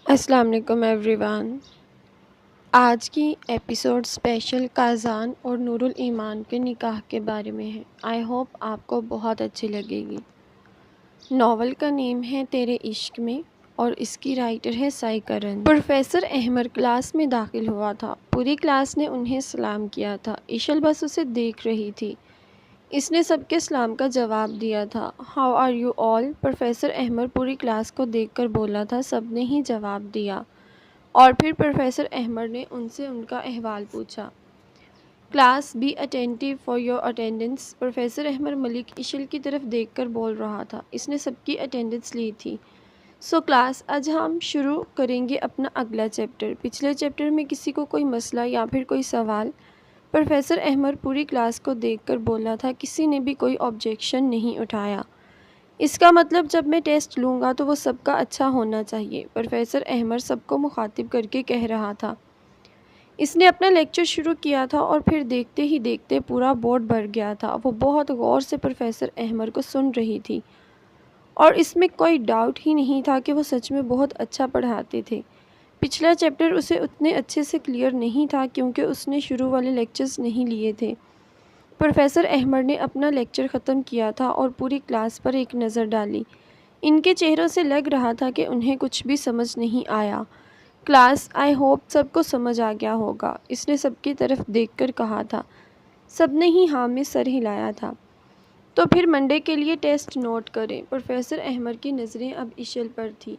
السلام علیکم every one. آج کی ایپیسوڈ اسپیشل کازان اور نور الایمان کے نکاح کے بارے میں ہے۔ آئی ہوپ آپ کو بہت اچھی لگے گی۔ ناول کا نیم ہے تیرے عشق میں اور اس کی رائٹر ہے سائی کرن۔ پروفیسر احمر کلاس میں داخل ہوا تھا۔ پوری کلاس نے انہیں سلام کیا تھا۔ ایشل بس اسے دیکھ رہی تھی۔ اس نے سب کے سلام کا جواب دیا تھا۔ How are you all? Professor Ahmar پوری کلاس کو دیکھ کر بولا تھا۔ سب نے ہی جواب دیا اور پھر پروفیسر احمر نے ان سے ان کا احوال پوچھا۔ Class B attentive for your attendance. Professor احمر ملک ایشل کی طرف دیکھ کر بول رہا تھا۔ اس نے سب کی اٹینڈنس لی تھی۔ سو کلاس، آج ہم شروع کریں گے اپنا اگلا چیپٹر۔ پچھلے چیپٹر میں کسی کو کوئی مسئلہ یا پھر کوئی سوال؟ پروفیسر احمر پوری کلاس کو دیکھ کر بولا تھا۔ کسی نے بھی کوئی آبجیکشن نہیں اٹھایا۔ اس کا مطلب جب میں ٹیسٹ لوں گا تو وہ سب کا اچھا ہونا چاہیے، پروفیسر احمر سب کو مخاطب کر کے کہہ رہا تھا۔ اس نے اپنا لیکچر شروع کیا تھا اور پھر دیکھتے ہی دیکھتے پورا بورڈ بھر گیا تھا۔ وہ بہت غور سے پروفیسر احمر کو سن رہی تھی اور اس میں کوئی ڈاؤٹ ہی نہیں تھا کہ وہ سچ میں بہت اچھا پڑھاتے تھے۔ پچھلا چیپٹر اسے اتنے اچھے سے کلیئر نہیں تھا کیونکہ اس نے شروع والے لیکچرز نہیں لیے تھے۔ پروفیسر احمر نے اپنا لیکچر ختم کیا تھا اور پوری کلاس پر ایک نظر ڈالی۔ ان کے چہروں سے لگ رہا تھا کہ انہیں کچھ بھی سمجھ نہیں آیا۔ کلاس، آئی ہوپ سب کو سمجھ آ گیا ہوگا، اس نے سب کی طرف دیکھ کر کہا تھا۔ سب نے ہی ہاں میں سر ہلایا تھا۔ تو پھر منڈے کے لیے ٹیسٹ نوٹ کریں۔ پروفیسر احمر کی نظریں اب ایشل پر تھی۔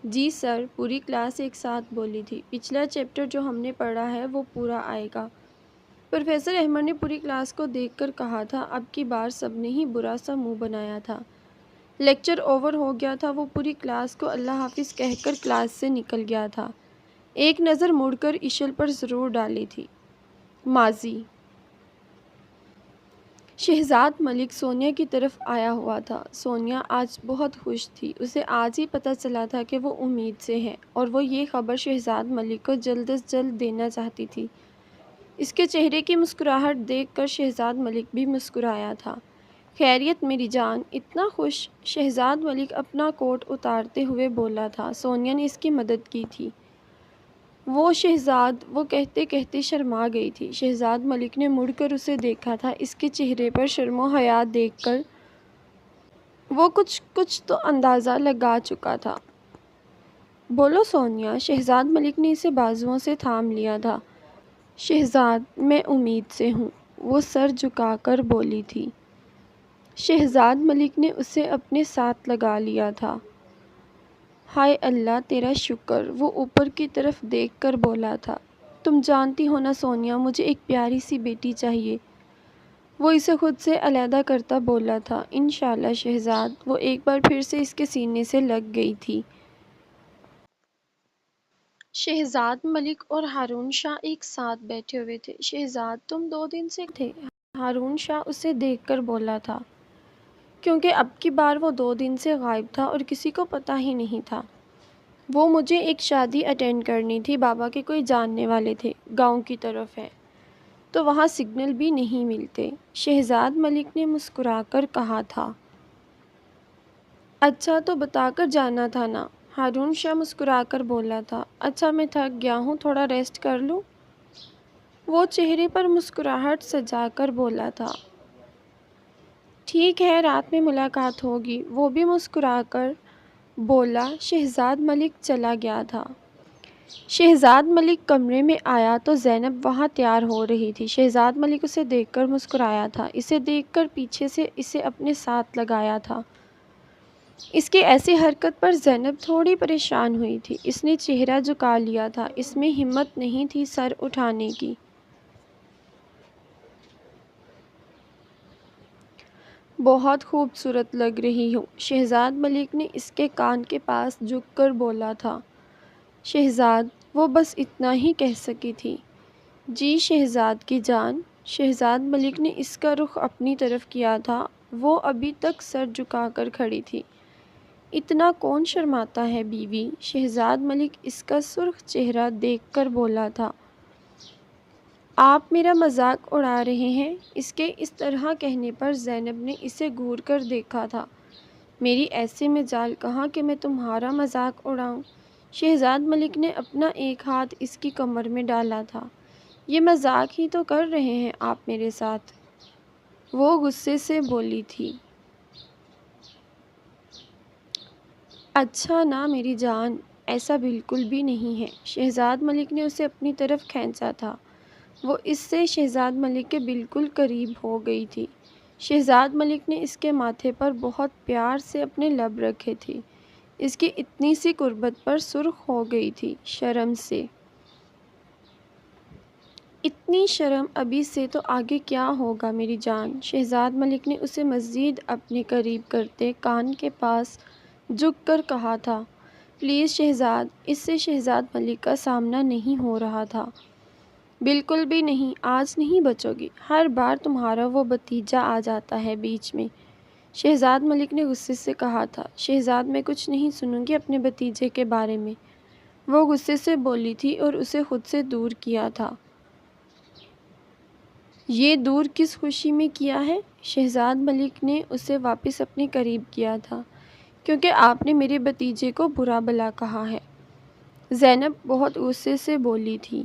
جی سر، پوری کلاس ایک ساتھ بولی تھی۔ پچھلا چیپٹر جو ہم نے پڑھا ہے وہ پورا آئے گا۔ پروفیسر احمر نے پوری کلاس کو دیکھ کر کہا تھا۔ اب کی بار سب نے ہی برا سا منہ بنایا تھا۔ لیکچر اوور ہو گیا تھا۔ وہ پوری کلاس کو اللہ حافظ کہہ کر کلاس سے نکل گیا تھا۔ ایک نظر مڑ کر ایشل پر ضرور ڈالی تھی۔ ماضی۔ شہزاد ملک سونیا کی طرف آیا ہوا تھا۔ سونیا آج بہت خوش تھی۔ اسے آج ہی پتہ چلا تھا کہ وہ امید سے ہے اور وہ یہ خبر شہزاد ملک کو جلد از جلد دینا چاہتی تھی۔ اس کے چہرے کی مسکراہٹ دیکھ کر شہزاد ملک بھی مسکرایا تھا۔ خیریت میری جان، اتنا خوش؟ شہزاد ملک اپنا کوٹ اتارتے ہوئے بولا تھا۔ سونیا نے اس کی مدد کی تھی۔ وہ کہتے کہتے شرما گئی تھی۔ شہزاد ملک نے مڑ کر اسے دیکھا تھا۔ اس کے چہرے پر شرم و حیا دیکھ کر وہ کچھ تو اندازہ لگا چکا تھا۔ بولو سونیا۔ شہزاد ملک نے اسے بازوؤں سے تھام لیا تھا۔ شہزاد، میں امید سے ہوں، وہ سر جھکا کر بولی تھی۔ شہزاد ملک نے اسے اپنے ساتھ لگا لیا تھا۔ ہائے اللہ تیرا شکر، وہ اوپر کی طرف دیکھ کر بولا تھا۔ تم جانتی ہو نا سونیا، مجھے ایک پیاری سی بیٹی چاہیے۔ وہ اسے خود سے علیحدہ کرتا بولا تھا۔ انشاءاللہ شہزاد، وہ ایک بار پھر سے اس کے سینے سے لگ گئی تھی۔ شہزاد ملک اور ہارون شاہ ایک ساتھ بیٹھے ہوئے تھے۔ شہزاد، تم 2 دن سے تھے؟ ہارون شاہ اسے دیکھ کر بولا تھا۔ کیونکہ اب کی بار وہ 2 دن سے غائب تھا اور کسی کو پتہ ہی نہیں تھا۔ وہ مجھے ایک شادی اٹینڈ کرنی تھی، بابا کے کوئی جاننے والے تھے، گاؤں کی طرف ہے، تو وہاں سگنل بھی نہیں ملتے، شہزاد ملک نے مسکرا کر کہا تھا۔ اچھا تو بتا کر جانا تھا نا، ہارون شاہ مسکرا کر بولا تھا۔ اچھا میں تھک گیا ہوں، تھوڑا ریسٹ کر لوں؟ وہ چہرے پر مسکراہٹ سجا کر بولا تھا۔ ٹھیک ہے، رات میں ملاقات ہوگی، وہ بھی مسکرا کر بولا۔ شہزاد ملک چلا گیا تھا۔ شہزاد ملک کمرے میں آیا تو زینب وہاں تیار ہو رہی تھی۔ شہزاد ملک اسے دیکھ کر مسکرایا تھا۔ اسے دیکھ کر پیچھے سے اسے اپنے ساتھ لگایا تھا۔ اس کی ایسی حرکت پر زینب تھوڑی پریشان ہوئی تھی۔ اس نے چہرہ جھکا لیا تھا۔ اس میں ہمت نہیں تھی سر اٹھانے کی۔ بہت خوبصورت لگ رہی ہو، شہزاد ملک نے اس کے کان کے پاس جھک کر بولا تھا۔ شہزاد، وہ بس اتنا ہی کہہ سکی تھی۔ جی شہزاد کی جان۔ شہزاد ملک نے اس کا رخ اپنی طرف کیا تھا۔ وہ ابھی تک سر جھکا کر کھڑی تھی۔ اتنا کون شرماتا ہے بیوی؟ شہزاد ملک اس کا سرخ چہرہ دیکھ کر بولا تھا۔ آپ میرا مذاق اڑا رہے ہیں؟ اس کے اس طرح کہنے پر زینب نے اسے گھور کر دیکھا تھا۔ میری ایسے مجال کہاں کہ میں تمہارا مذاق اڑاؤں؟ شہزاد ملک نے اپنا ایک ہاتھ اس کی کمر میں ڈالا تھا۔ یہ مذاق ہی تو کر رہے ہیں آپ میرے ساتھ، وہ غصے سے بولی تھی۔ اچھا نا میری جان، ایسا بالکل بھی نہیں ہے۔ شہزاد ملک نے اسے اپنی طرف کھینچا تھا۔ وہ اس سے شہزاد ملک کے بالکل قریب ہو گئی تھی۔ شہزاد ملک نے اس کے ماتھے پر بہت پیار سے اپنے لب رکھے تھے۔ اس کی اتنی سی قربت پر سرخ ہو گئی تھی شرم سے۔ اتنی شرم ابھی سے تو آگے کیا ہوگا میری جان؟ شہزاد ملک نے اسے مزید اپنے قریب کرتے کان کے پاس جھک کر کہا تھا۔ پلیز شہزاد، اس سے شہزاد ملک کا سامنا نہیں ہو رہا تھا۔ بالکل بھی نہیں، آج نہیں بچو گی۔ ہر بار تمہارا وہ بھتیجا آ جاتا ہے بیچ میں، شہزاد ملک نے غصے سے کہا تھا۔ شہزاد میں کچھ نہیں سنوں گی اپنے بھتیجے کے بارے میں، وہ غصے سے بولی تھی اور اسے خود سے دور کیا تھا۔ یہ دور کس خوشی میں کیا ہے؟ شہزاد ملک نے اسے واپس اپنے قریب کیا تھا۔ کیونکہ آپ نے میرے بھتیجے کو برا بھلا کہا ہے، زینب بہت غصے سے بولی تھی۔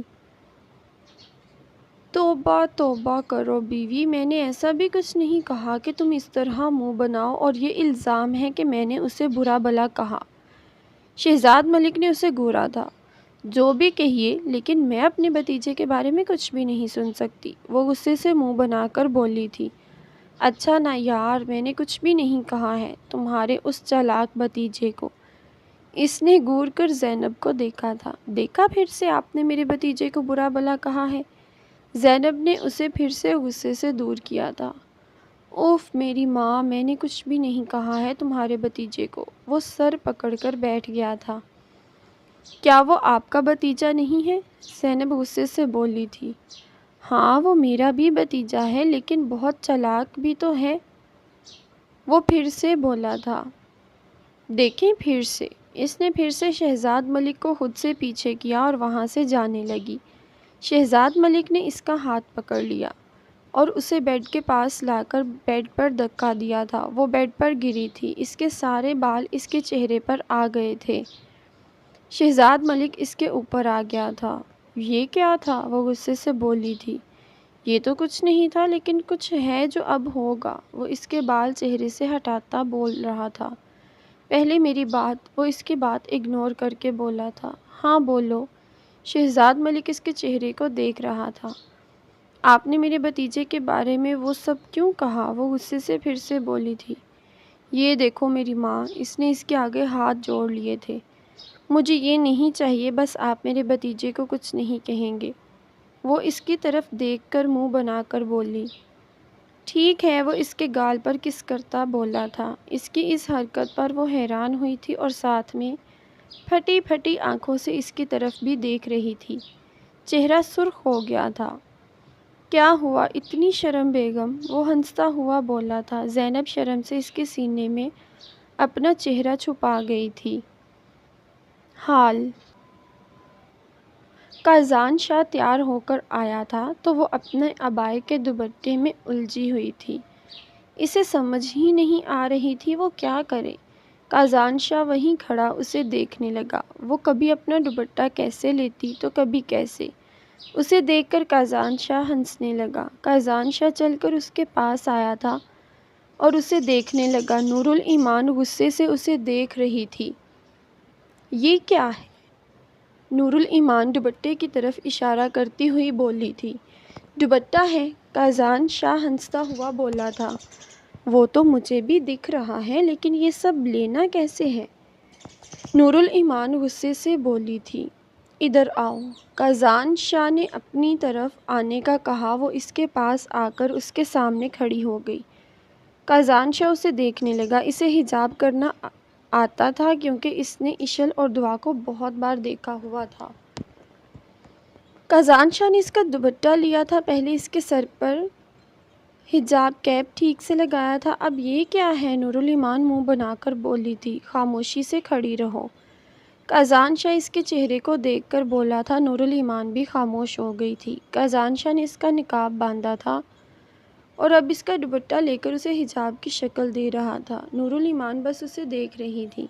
توبہ توبہ کرو بیوی، میں نے ایسا بھی کچھ نہیں کہا کہ تم اس طرح منہ بناؤ، اور یہ الزام ہے کہ میں نے اسے برا بھلا کہا۔ شہزاد ملک نے اسے گھورا تھا۔ جو بھی کہیے، لیکن میں اپنے بھتیجے کے بارے میں کچھ بھی نہیں سن سکتی، وہ غصے سے منہ بنا کر بولی تھی۔ اچھا نا یار، میں نے کچھ بھی نہیں کہا ہے تمہارے اس چالاک بھتیجے کو۔ اس نے گھور کر زینب کو دیکھا تھا۔ دیکھا، پھر سے آپ نے میرے بھتیجے کو برا بھلا کہا ہے۔ زینب نے اسے پھر سے غصے سے دور کیا تھا۔ اوف میری ماں، میں نے کچھ بھی نہیں کہا ہے تمہارے بھتیجے کو۔ وہ سر پکڑ کر بیٹھ گیا تھا۔ کیا وہ آپ کا بھتیجا نہیں ہے؟ زینب غصے سے بولی تھی۔ ہاں، وہ میرا بھی بھتیجا ہے، لیکن بہت چالاک بھی تو ہے، وہ پھر سے بولا تھا۔ دیکھیں پھر سے، اس نے پھر سے شہزاد ملک کو خود سے پیچھے کیا اور وہاں سے جانے لگی۔ شہزاد ملک نے اس کا ہاتھ پکڑ لیا اور اسے بیڈ کے پاس لا کر بیڈ پر دھکا دیا تھا۔ وہ بیڈ پر گری تھی، اس کے سارے بال اس کے چہرے پر آ گئے تھے۔ شہزاد ملک اس کے اوپر آ گیا تھا۔ یہ کیا تھا؟ وہ غصے سے بولی تھی۔ یہ تو کچھ نہیں تھا، لیکن کچھ ہے جو اب ہوگا، وہ اس کے بال چہرے سے ہٹاتا بول رہا تھا۔ پہلے میری بات، وہ اس کی بات اگنور کر کے بولا تھا۔ ہاں بولو۔ شہزاد ملک اس کے چہرے کو دیکھ رہا تھا۔ آپ نے میرے بھتیجے کے بارے میں وہ سب کیوں کہا؟ وہ غصے سے پھر سے بولی تھی۔ یہ دیکھو میری ماں، اس نے اس کے آگے ہاتھ جوڑ لیے تھے۔ مجھے یہ نہیں چاہیے، بس آپ میرے بھتیجے کو کچھ نہیں کہیں گے۔ وہ اس کی طرف دیکھ کر منہ بنا کر بولی۔ ٹھیک ہے، وہ اس کے گال پر کس کرتا بولا تھا۔ اس کی اس حرکت پر وہ حیران ہوئی تھی اور ساتھ میں پھٹی پھٹی آنکھوں سے اس کی طرف بھی دیکھ رہی تھی۔ چہرہ سرخ ہو گیا تھا۔ کیا ہوا اتنی شرم بیگم؟ وہ ہنستا ہوا بولا تھا۔ زینب شرم سے اس کے سینے میں اپنا چہرہ چھپا گئی تھی۔ حال قازان شاہ تیار ہو کر آیا تھا تو وہ اپنے عبائے کے دوپٹے میں الجھی ہوئی تھی۔ اسے سمجھ ہی نہیں آ رہی تھی وہ کیا کرے۔ قازان شاہ وہیں کھڑا اسے دیکھنے لگا۔ وہ کبھی اپنا دوپٹہ کیسے لیتی تو کبھی کیسے۔ اسے دیکھ کر قازان شاہ ہنسنے لگا۔ قازان شاہ چل کر اس کے پاس آیا تھا اور اسے دیکھنے لگا۔ نور الایمان غصے سے اسے دیکھ رہی تھی۔ یہ کیا ہے؟ نور الایمان دوپٹے کی طرف اشارہ کرتی ہوئی بولی تھی۔ دوپٹہ ہے، قازان شاہ ہنستا ہوا بولا تھا۔ وہ تو مجھے بھی دکھ رہا ہے، لیکن یہ سب لینا کیسے ہے؟ نور الایمان غصے سے بولی تھی۔ ادھر آؤ۔ قازان شاہ نے اپنی طرف آنے کا کہا۔ وہ اس کے پاس آ کر اس کے سامنے کھڑی ہو گئی۔ قازان شاہ اسے دیکھنے لگا۔ اسے حجاب کرنا آتا تھا کیونکہ اس نے عشل اور دعا کو بہت بار دیکھا ہوا تھا۔ قازان شاہ نے اس کا دوپٹہ لیا تھا، پہلے اس کے سر پر حجاب کیپ ٹھیک سے لگایا تھا، اب یہ کیا ہے؟ نور الایمان منہ بنا کر بولی تھی۔ خاموشی سے کھڑی رہو۔ قازان شاہ اس کے چہرے کو دیکھ کر بولا تھا۔ نور الایمان بھی خاموش ہو گئی تھی۔ قازان شاہ نے اس کا نقاب باندھا تھا اور اب اس کا دوپٹہ لے کر اسے حجاب کی شکل دے رہا تھا۔ نور الایمان بس اسے دیکھ رہی تھی۔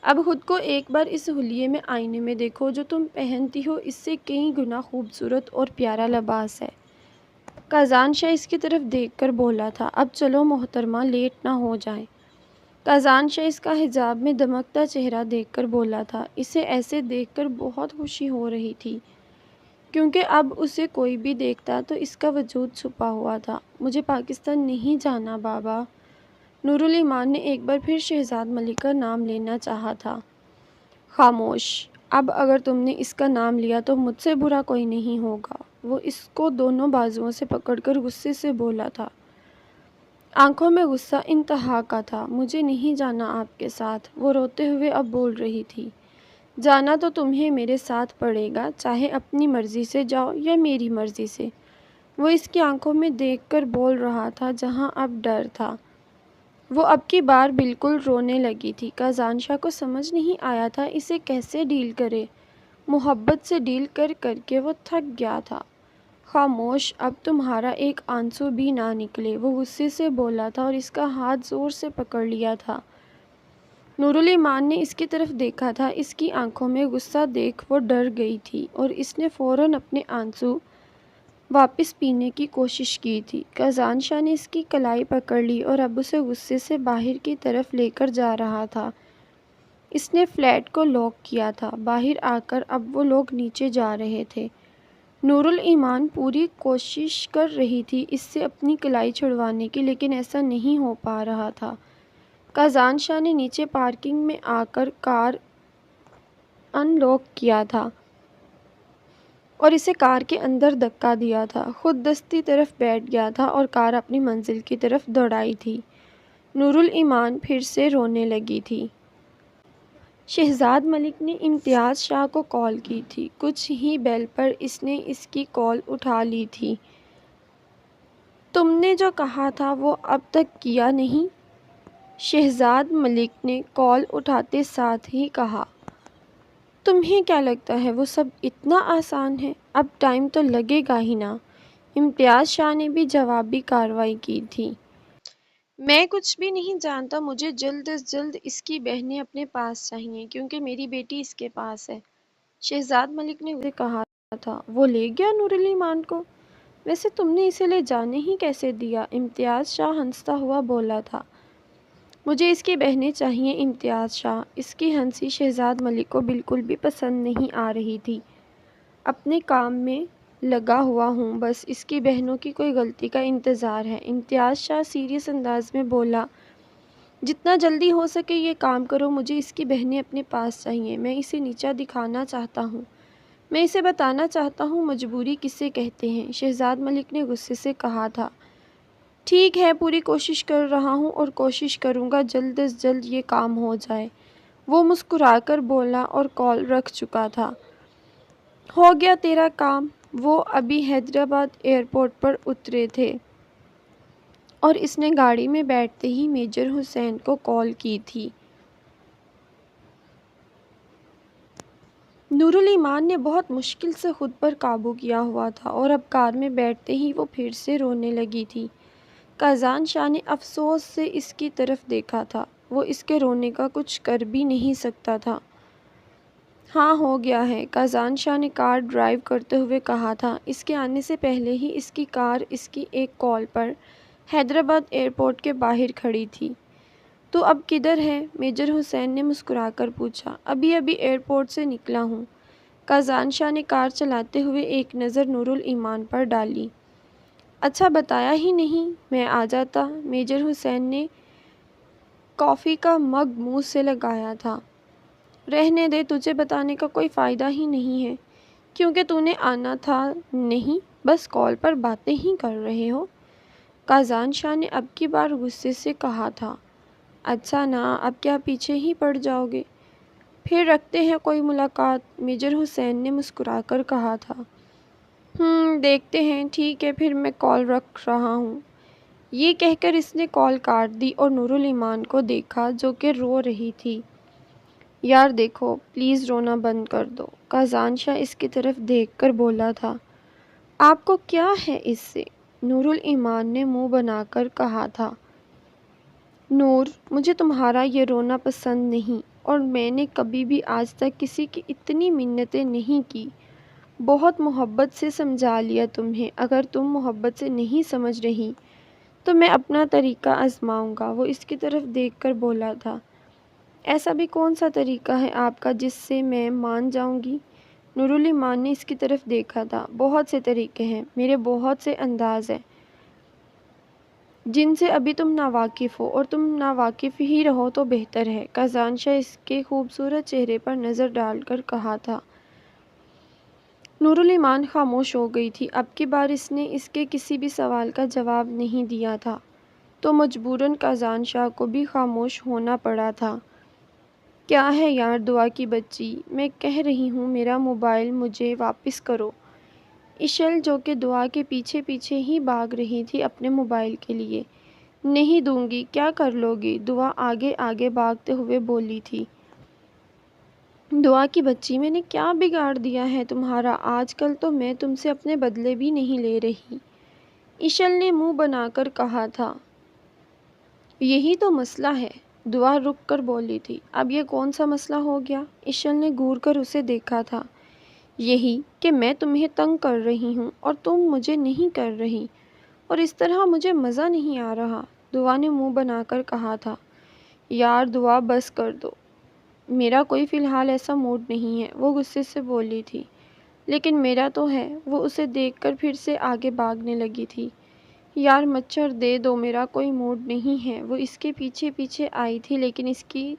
اب خود کو ایک بار اس حلیے میں آئینے میں دیکھو جو تم پہنتی ہو، اس سے کئی گنا خوبصورت اور پیارا لباس ہے۔ کازان شاہ اس کی طرف دیکھ کر بولا تھا۔ اب چلو محترمہ، لیٹ نہ ہو جائیں۔ کازان شاہ اس کا حجاب میں دمکتا چہرہ دیکھ کر بولا تھا۔ اسے ایسے دیکھ کر بہت خوشی ہو رہی تھی کیونکہ اب اسے کوئی بھی دیکھتا تو اس کا وجود چھپا ہوا تھا۔ مجھے پاکستان نہیں جانا بابا۔ نورالایمان نے ایک بار پھر شہزاد ملک کا نام لینا چاہا تھا۔ خاموش، اب اگر تم نے اس کا نام لیا تو مجھ سے برا کوئی نہیں ہوگا۔ وہ اس کو دونوں بازوؤں سے پکڑ کر غصے سے بولا تھا۔ آنکھوں میں غصہ انتہا کا تھا۔ مجھے نہیں جانا آپ کے ساتھ، وہ روتے ہوئے اب بول رہی تھی۔ جانا تو تمہیں میرے ساتھ پڑے گا، چاہے اپنی مرضی سے جاؤ یا میری مرضی سے۔ وہ اس کی آنکھوں میں دیکھ کر بول رہا تھا جہاں اب ڈر تھا۔ وہ اب کی بار بالکل رونے لگی تھی۔ کازان شاہ کو سمجھ نہیں آیا تھا اسے کیسے ڈیل کرے۔ محبت سے ڈیل کر کر کے وہ تھک گیا تھا۔ خاموش، اب تمہارا ایک آنسو بھی نہ نکلے، وہ غصے سے بولا تھا اور اس کا ہاتھ زور سے پکڑ لیا تھا۔ نورالایمان نے اس کی طرف دیکھا تھا۔ اس کی آنکھوں میں غصہ دیکھ وہ ڈر گئی تھی اور اس نے فوراً اپنے آنسو واپس پینے کی کوشش کی تھی۔ کازان شاہ نے اس کی کلائی پکڑ لی اور اب اسے غصے سے باہر کی طرف لے کر جا رہا تھا۔ اس نے فلیٹ کو لاک کیا تھا۔ باہر آ کر اب وہ لوگ نیچے جا رہے تھے۔ نورالایمان پوری کوشش کر رہی تھی اس سے اپنی کلائی چھڑوانے کی، لیکن ایسا نہیں ہو پا رہا تھا۔ کازان شاہ نے نیچے پارکنگ میں آ کر کار ان لاک کیا تھا اور اسے کار کے اندر دھکا دیا تھا۔ خود دستی طرف بیٹھ گیا تھا اور کار اپنی منزل کی طرف دوڑائی تھی۔ نورالایمان پھر سے رونے لگی تھی۔ شہزاد ملک نے امتیاز شاہ کو کال کی تھی۔ کچھ ہی بیل پر اس نے اس کی کال اٹھا لی تھی۔ تم نے جو کہا تھا وہ اب تک کیا نہیں؟ شہزاد ملک نے کال اٹھاتے ساتھ ہی کہا۔ تمہیں کیا لگتا ہے وہ سب اتنا آسان ہے؟ اب ٹائم تو لگے گا ہی نا۔ امتیاز شاہ نے بھی جوابی کارروائی کی تھی۔ میں کچھ بھی نہیں جانتا، مجھے جلد از جلد اس کی بہنیں اپنے پاس چاہیے کیونکہ میری بیٹی اس کے پاس ہے، شہزاد ملک نے اسے کہا تھا۔ وہ لے گیا نورالایمان کو؟ ویسے تم نے اسے لے جانے ہی کیسے دیا؟ امتیاز شاہ ہنستا ہوا بولا تھا۔ مجھے اس کی بہنیں چاہیے امتیاز شاہ۔ اس کی ہنسی شہزاد ملک کو بالکل بھی پسند نہیں آ رہی تھی۔ اپنے کام میں لگا ہوا ہوں، بس اس کی بہنوں کی کوئی غلطی کا انتظار ہے۔ امتیاز شاہ سیریس انداز میں بولا۔ جتنا جلدی ہو سکے یہ کام کرو، مجھے اس کی بہنیں اپنے پاس چاہیے۔ میں اسے نیچا دکھانا چاہتا ہوں، میں اسے بتانا چاہتا ہوں مجبوری کسے کہتے ہیں، شہزاد ملک نے غصے سے کہا تھا۔ ٹھیک ہے، پوری کوشش کر رہا ہوں اور کوشش کروں گا جلد از جلد یہ کام ہو جائے، وہ مسکرا کر بولا اور کال رکھ چکا تھا۔ ہو گیا تیرا کام؟ وہ ابھی حیدرآباد ایئرپورٹ پر اترے تھے اور اس نے گاڑی میں بیٹھتے ہی میجر حسین کو کال کی تھی۔ نورالایمان نے بہت مشکل سے خود پر قابو کیا ہوا تھا اور اب کار میں بیٹھتے ہی وہ پھر سے رونے لگی تھی۔ کازان شاہ نے افسوس سے اس کی طرف دیکھا تھا۔ وہ اس کے رونے کا کچھ کر بھی نہیں سکتا تھا۔ ہاں ہو گیا ہے، کازان شاہ نے کار ڈرائیو کرتے ہوئے کہا تھا۔ اس کے آنے سے پہلے ہی اس کی کار اس کی ایک کال پر حیدرآباد ایئرپورٹ کے باہر کھڑی تھی۔ تو اب کدھر ہے؟ میجر حسین نے مسکرا کر پوچھا۔ ابھی ایئرپورٹ سے نکلا ہوں۔ کازان شاہ نے کار چلاتے ہوئے ایک نظر نورالایمان پر ڈالی۔ اچھا بتایا ہی نہیں، میں آ جاتا۔ میجر حسین نے کافی کا مگ منہ سے لگایا تھا۔ رہنے دے، تجھے بتانے کا کوئی فائدہ ہی نہیں ہے کیونکہ تو نے آنا تھا نہیں، بس کال پر باتیں ہی کر رہے ہو، کازان شاہ نے اب کی بار غصے سے کہا تھا۔ اچھا نا، اب کیا پیچھے ہی پڑ جاؤ گے؟ پھر رکھتے ہیں کوئی ملاقات، میجر حسین نے مسکرا کر کہا تھا۔ دیکھتے ہیں، ٹھیک ہے پھر میں کال رکھ رہا ہوں۔ یہ کہہ کر اس نے کال کاٹ دی اور نورالایمان کو دیکھا جو کہ رو رہی تھی۔ یار دیکھو، پلیز رونا بند کر دو، کازان شاہ اس کی طرف دیکھ کر بولا تھا۔ آپ کو کیا ہے اس سے؟ نورالایمان نے منہ بنا کر کہا تھا۔ نور، مجھے تمہارا یہ رونا پسند نہیں اور میں نے کبھی بھی آج تک کسی کی اتنی منتیں نہیں کی۔ بہت محبت سے سمجھا لیا تمہیں، اگر تم محبت سے نہیں سمجھ رہی تو میں اپنا طریقہ آزماؤں گا۔ وہ اس کی طرف دیکھ کر بولا تھا، ایسا بھی کون سا طریقہ ہے آپ کا جس سے میں مان جاؤں گی؟ نورالایمان نے اس کی طرف دیکھا تھا۔ بہت سے طریقے ہیں، میرے بہت سے انداز ہیں جن سے ابھی تم ناواقف ہو، اور تم ناواقف ہی رہو تو بہتر ہے۔ قزان شاہ اس کے خوبصورت چہرے پر نظر ڈال کر کہا تھا۔ نورالایمان خاموش ہو گئی تھی۔ اب کی بار اس نے اس کے کسی بھی سوال کا جواب نہیں دیا تھا تو مجبوراً قزان شاہ کو بھی خاموش ہونا پڑا تھا۔ کیا ہے یار دعا کی بچی، میں کہہ رہی ہوں میرا موبائل مجھے واپس کرو۔ اشل جو کہ دعا کے پیچھے پیچھے ہی بھاگ رہی تھی اپنے موبائل کے لیے۔ نہیں دوں گی، کیا کر لو گی؟ دعا آگے آگے بھاگتے ہوئے بولی تھی۔ دعا کی بچی، میں نے کیا بگاڑ دیا ہے تمہارا؟ آج کل تو میں تم سے اپنے بدلے بھی نہیں لے رہی، اشل نے منہ بنا کر کہا تھا۔ یہی تو مسئلہ ہے، دعا رک کر بولی تھی۔ اب یہ کون سا مسئلہ ہو گیا؟ اشل نے گھور کر اسے دیکھا تھا۔ یہی کہ میں تمہیں تنگ کر رہی ہوں اور تم مجھے نہیں کر رہی، اور اس طرح مجھے مزہ نہیں آ رہا، دعا نے منہ بنا کر کہا تھا۔ یار دعا بس کر دو، میرا کوئی فی الحال ایسا موڈ نہیں ہے، وہ غصے سے بولی تھی۔ لیکن میرا تو ہے، وہ اسے دیکھ کر پھر سے آگے بھاگنے لگی تھی۔ یار مچھر دے دو، میرا کوئی موڈ نہیں ہے۔ وہ اس کے پیچھے پیچھے آئی تھی لیکن اس کی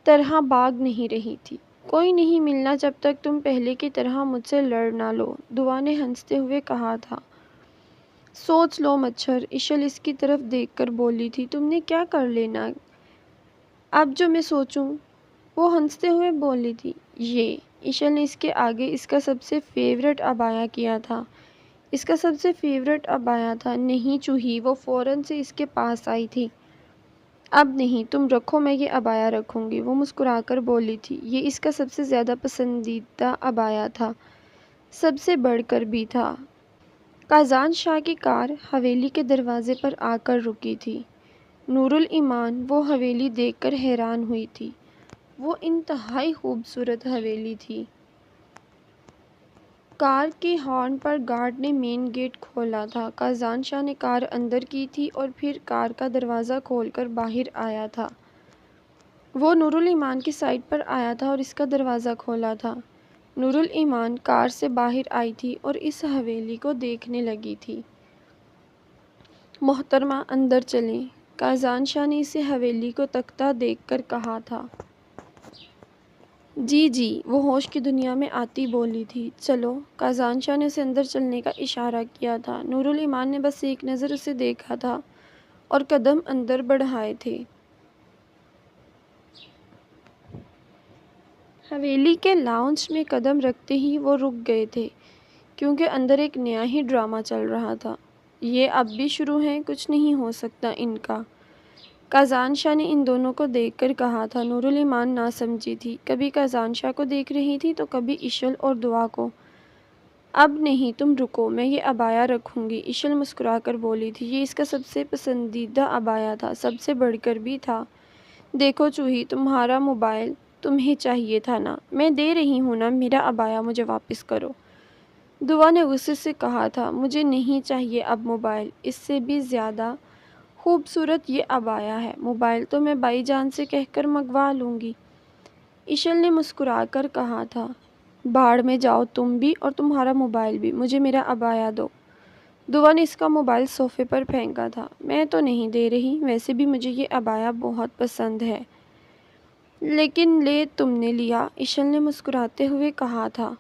طرح بھاگ نہیں رہی تھی۔ کوئی نہیں ملنا جب تک تم پہلے کی طرح مجھ سے لڑ نہ لو، دعا نے ہنستے ہوئے کہا تھا۔ سوچ لو مچھر، اشل اس کی طرف دیکھ کر بولی تھی۔ تم نے کیا کر لینا اب جو میں سوچوں؟ وہ ہنستے ہوئے بولی تھی۔ یہ اشل نے اس کے آگے اس کا سب سے فیورٹ عبایا کیا تھا۔ اس کا سب سے فیورٹ عبایا تھا۔ نہیں چوہی، وہ فوراً سے اس کے پاس آئی تھی۔ اب نہیں، تم رکھو، میں یہ عبایا رکھوں گی، وہ مسکرا کر بولی تھی۔ یہ اس کا سب سے زیادہ پسندیدہ عبایا تھا، سب سے بڑھ کر بھی تھا۔ قزان شاہ کی کار حویلی کے دروازے پر آ کر رکی تھی۔ نورالایمان وہ حویلی دیکھ کر حیران ہوئی تھی۔ وہ انتہائی خوبصورت حویلی تھی۔ کار کے ہارن پر گارڈ نے مین گیٹ کھولا تھا۔ قزان شاہ نے کار اندر کی تھی اور پھر کار کا دروازہ کھول کر باہر آیا تھا۔ وہ نورالایمان کی سائٹ پر آیا تھا اور اس کا دروازہ کھولا تھا۔ نورالایمان کار سے باہر آئی تھی اور اس حویلی کو دیکھنے لگی تھی۔ محترمہ اندر چلیں، قزان شاہ نے اسے حویلی کو تکتا دیکھ کر کہا تھا۔ جی جی، وہ ہوش کی دنیا میں آتی بولی تھی۔ چلو، قزان شاہ نے اسے اندر چلنے کا اشارہ کیا تھا۔ نورالایمان نے بس ایک نظر اسے دیکھا تھا اور قدم اندر بڑھائے تھے۔ حویلی کے لاؤنج میں قدم رکھتے ہی وہ رک گئے تھے کیونکہ اندر ایک نیا ہی ڈرامہ چل رہا تھا۔ یہ اب بھی شروع ہے، کچھ نہیں ہو سکتا ان کا، قزان شاہ نے ان دونوں کو دیکھ کر کہا تھا۔ نورالایمان نہ سمجھی تھی، کبھی قزان شاہ کو دیکھ رہی تھی تو کبھی اشل اور دعا کو۔ اب نہیں، تم رکو، میں یہ عبایا رکھوں گی، اشل مسکرا کر بولی تھی۔ یہ اس کا سب سے پسندیدہ عبایا تھا، سب سے بڑھ کر بھی تھا۔ دیکھو چوہی، تمہارا موبائل تمہیں چاہیے تھا نا، میں دے رہی ہوں نا، میرا عبایا مجھے واپس کرو، دعا نے غصے سے کہا تھا۔ مجھے نہیں چاہیے اب موبائل، اس سے بھی زیادہ خوبصورت یہ عبایا ہے، موبائل تو میں بائی جان سے کہہ کر منگوا لوں گی، اشل نے مسکرا کر کہا تھا۔ بھاڑ میں جاؤ تم بھی اور تمہارا موبائل بھی، مجھے میرا عبایا دو، دعا نے اس کا موبائل صوفے پر پھینکا تھا۔ میں تو نہیں دے رہی، ویسے بھی مجھے یہ عبایا بہت پسند ہے۔ لیکن لے تم نے لیا، اشل نے مسکراتے ہوئے کہا تھا۔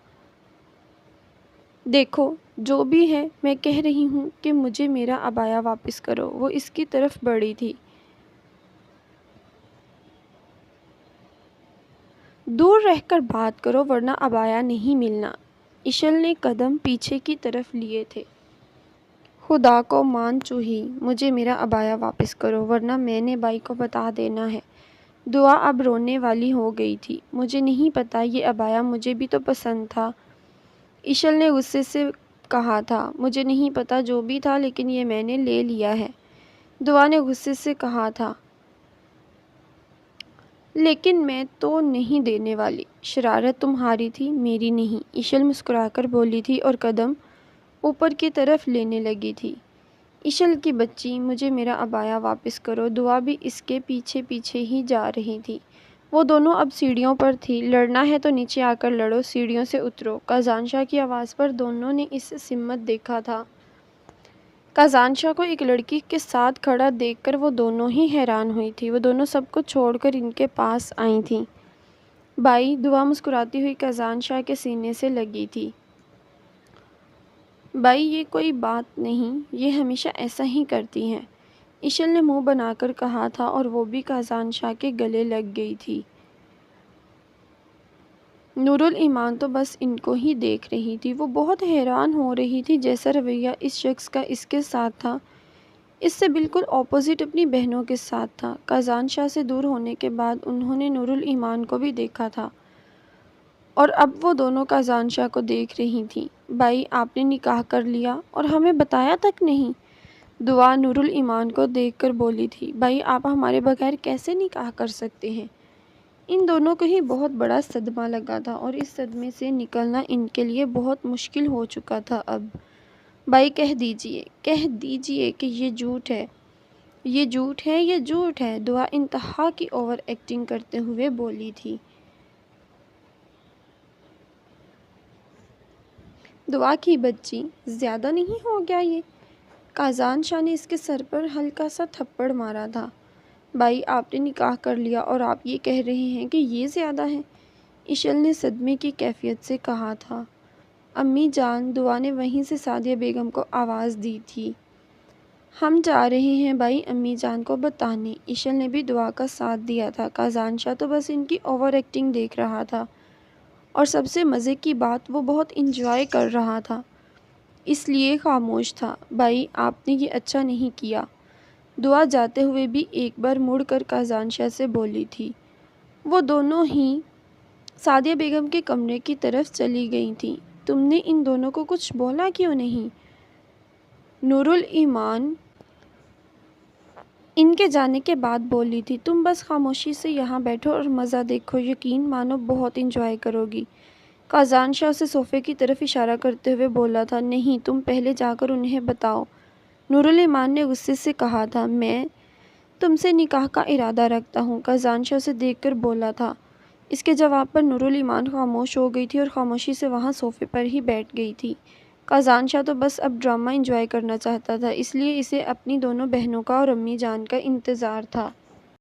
دیکھو جو بھی ہے، میں کہہ رہی ہوں کہ مجھے میرا عبایا واپس کرو، وہ اس کی طرف بڑھی تھی۔ دور رہ کر بات کرو ورنہ عبایا نہیں ملنا، اشل نے قدم پیچھے کی طرف لیے تھے۔ خدا کو مان چوہی، مجھے میرا عبایا واپس کرو ورنہ میں نے بائی کو بتا دینا ہے، دعا اب رونے والی ہو گئی تھی۔ مجھے نہیں پتا، یہ عبایا مجھے بھی تو پسند تھا، اشل نے غصے سے کہا تھا۔ مجھے نہیں پتا جو بھی تھا لیکن یہ میں نے لے لیا ہے، دعا نے غصے سے کہا تھا۔ لیکن میں تو نہیں دینے والی۔ شرارت تمہاری تھی، میری نہیں، ایشل مسکرا کر بولی تھی اور قدم اوپر کی طرف لینے لگی تھی۔ ایشل کی بچی، مجھے میرا عبایا واپس کرو۔ دعا بھی اس کے پیچھے پیچھے ہی جا رہی تھی۔ وہ دونوں اب سیڑھیوں پر تھی۔ لڑنا ہے تو نیچے آ کر لڑو، سیڑھیوں سے اترو۔ کازان شاہ کی آواز پر دونوں نے اس سمت دیکھا تھا۔ کازان شاہ کو ایک لڑکی کے ساتھ کھڑا دیکھ کر وہ دونوں ہی حیران ہوئی تھی۔ وہ دونوں سب کو چھوڑ کر ان کے پاس آئی تھیں۔ بھائی، دعا مسکراتی ہوئی کازان شاہ کے سینے سے لگی تھی۔ بھائی، یہ کوئی بات نہیں، یہ ہمیشہ ایسا ہی کرتی ہیں، ایشل نے منہ بنا کر کہا تھا اور وہ بھی کازان شاہ کے گلے لگ گئی تھی۔ نورالایمان تو بس ان کو ہی دیکھ رہی تھی۔ وہ بہت حیران ہو رہی تھی جیسا رویہ اس شخص کا اس کے ساتھ تھا، اس سے بالکل اپوزٹ اپنی بہنوں کے ساتھ تھا۔ کازان شاہ سے دور ہونے کے بعد انہوں نے نورالایمان کو بھی دیکھا تھا اور اب وہ دونوں کازان شاہ کو دیکھ رہی تھیں۔ بھائی، آپ نے نکاح کر لیا اور ہمیں بتایا تک نہیں؟ دعا نورالایمان کو دیکھ کر بولی تھی۔ بھائی، آپ ہمارے بغیر کیسے نکاح کر سکتے ہیں؟ ان دونوں کو ہی بہت بڑا صدمہ لگا تھا اور اس صدمے سے نکلنا ان کے لیے بہت مشکل ہو چکا تھا اب۔ بھائی، کہہ دیجئے کہ یہ جھوٹ ہے، یہ جھوٹ ہے، یہ جھوٹ ہے، دعا انتہا کی اوور ایکٹنگ کرتے ہوئے بولی تھی۔ دعا کی بچی، زیادہ نہیں ہو گیا یہ؟ کازان شاہ نے اس کے سر پر ہلکا سا تھپڑ مارا تھا۔ بھائی، آپ نے نکاح کر لیا اور آپ یہ کہہ رہے ہیں کہ یہ زیادہ ہے؟ ایشل نے صدمے کی کیفیت سے کہا تھا۔ امی جان، دعا نے وہیں سے سعدیہ بیگم کو آواز دی تھی۔ ہم جا رہے ہیں بھائی امی جان کو بتانے۔ ایشل نے بھی دعا کا ساتھ دیا تھا۔ کازان شاہ تو بس ان کی اوور ایکٹنگ دیکھ رہا تھا اور سب سے مزے کی بات، وہ بہت انجوائے کر رہا تھا، اس لیے خاموش تھا۔ بھائی، آپ نے یہ اچھا نہیں کیا، دعا جاتے ہوئے بھی ایک بار مڑ کر کازان شاہ سے بولی تھی۔ وہ دونوں ہی سعدیہ بیگم کے کمرے کی طرف چلی گئی تھیں۔ تم نے ان دونوں کو کچھ بولا کیوں نہیں؟ نورالایمان ان کے جانے کے بعد بولی تھی۔ تم بس خاموشی سے یہاں بیٹھو اور مزہ دیکھو، یقین مانو بہت انجوائے کرو گی۔ کازان شاہ اسے صوفے کی طرف اشارہ کرتے ہوئے بولا تھا۔ نہیں، تم پہلے جا کر انہیں بتاؤ، نورالایمان نے غصے سے کہا تھا۔ میں تم سے نکاح کا ارادہ رکھتا ہوں، کازان شاہ اسے دیکھ کر بولا تھا۔ اس کے جواب پر نورالایمان خاموش ہو گئی تھی اور خاموشی سے وہاں صوفے پر ہی بیٹھ گئی تھی۔ کازان شاہ تو بس اب ڈرامہ انجوائے کرنا چاہتا تھا، اس لیے اسے اپنی دونوں بہنوں کا اور امی جان کا انتظار تھا۔